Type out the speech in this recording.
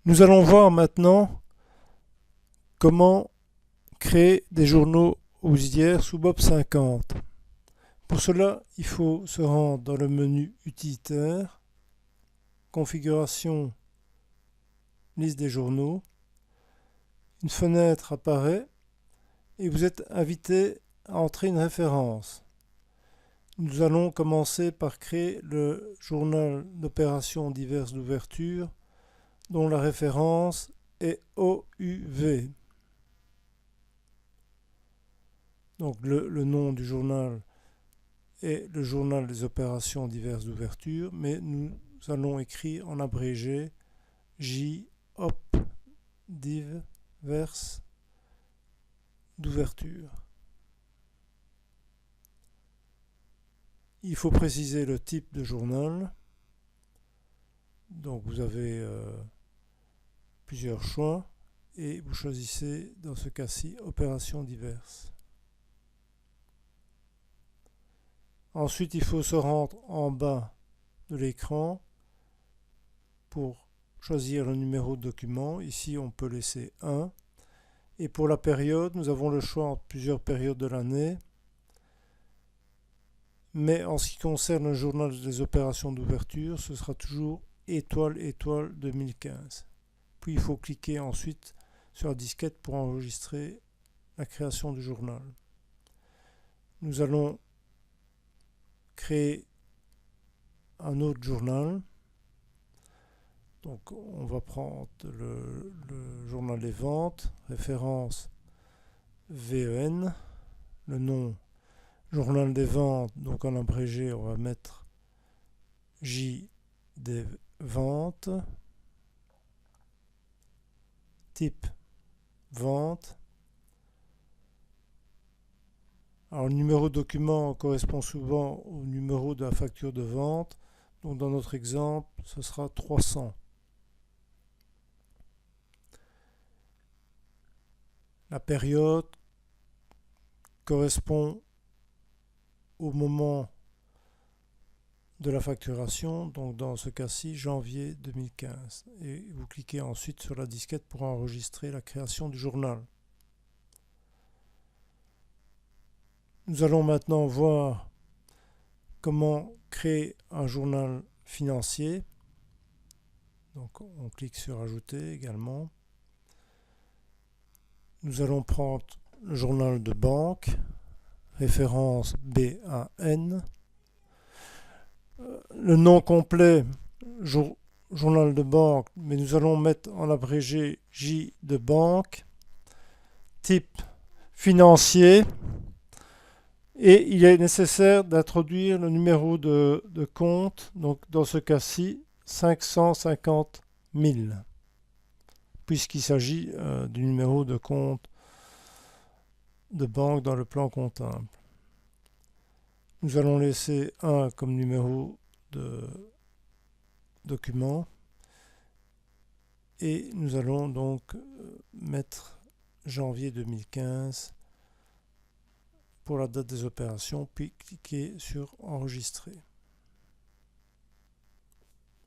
Nous allons voir maintenant comment créer des journaux auxiliaires sous Bob 50. Pour cela, il faut se rendre dans le menu utilitaire, configuration, liste des journaux. Une fenêtre apparaît et vous êtes invité à entrer une référence. Nous allons commencer par créer le journal d'opérations diverses d'ouverture dont la référence est OUV. Donc le nom du journal est le journal des opérations diverses d'ouverture, mais nous allons écrire en abrégé JOP diverses d'ouverture. Il faut préciser le type de journal. Donc vous avez plusieurs choix et vous choisissez dans ce cas-ci opérations diverses. Ensuite, il faut se rendre en bas de l'écran pour choisir le numéro de document. Ici, on peut laisser 1. Et pour la période, nous avons le choix entre plusieurs périodes de l'année. Mais en ce qui concerne le journal des opérations d'ouverture, ce sera toujours étoile 2015. Puis il faut cliquer ensuite sur la disquette pour enregistrer la création du journal. Nous allons créer un autre journal. Donc on va prendre le journal des ventes, référence VEN, le nom journal des ventes, donc en abrégé on va mettre J des ventes, type vente. Alors le numéro de document correspond souvent au numéro de la facture de vente, donc dans notre exemple ce sera 300. La période correspond au moment de la facturation, donc dans ce cas-ci janvier 2015. Et vous cliquez ensuite sur la disquette pour enregistrer la création du journal. Nous allons maintenant voir comment créer un journal financier. Donc on clique sur ajouter également. Nous allons prendre le journal de banque, référence BAN. Le nom complet, journal de banque, mais nous allons mettre en abrégé J de banque, type financier, et il est nécessaire d'introduire le numéro de compte, donc dans ce cas-ci 550 000, puisqu'il s'agit du numéro de compte de banque dans le plan comptable. Nous allons laisser 1 comme numéro de document et nous allons donc mettre janvier 2015 pour la date des opérations, puis cliquer sur enregistrer.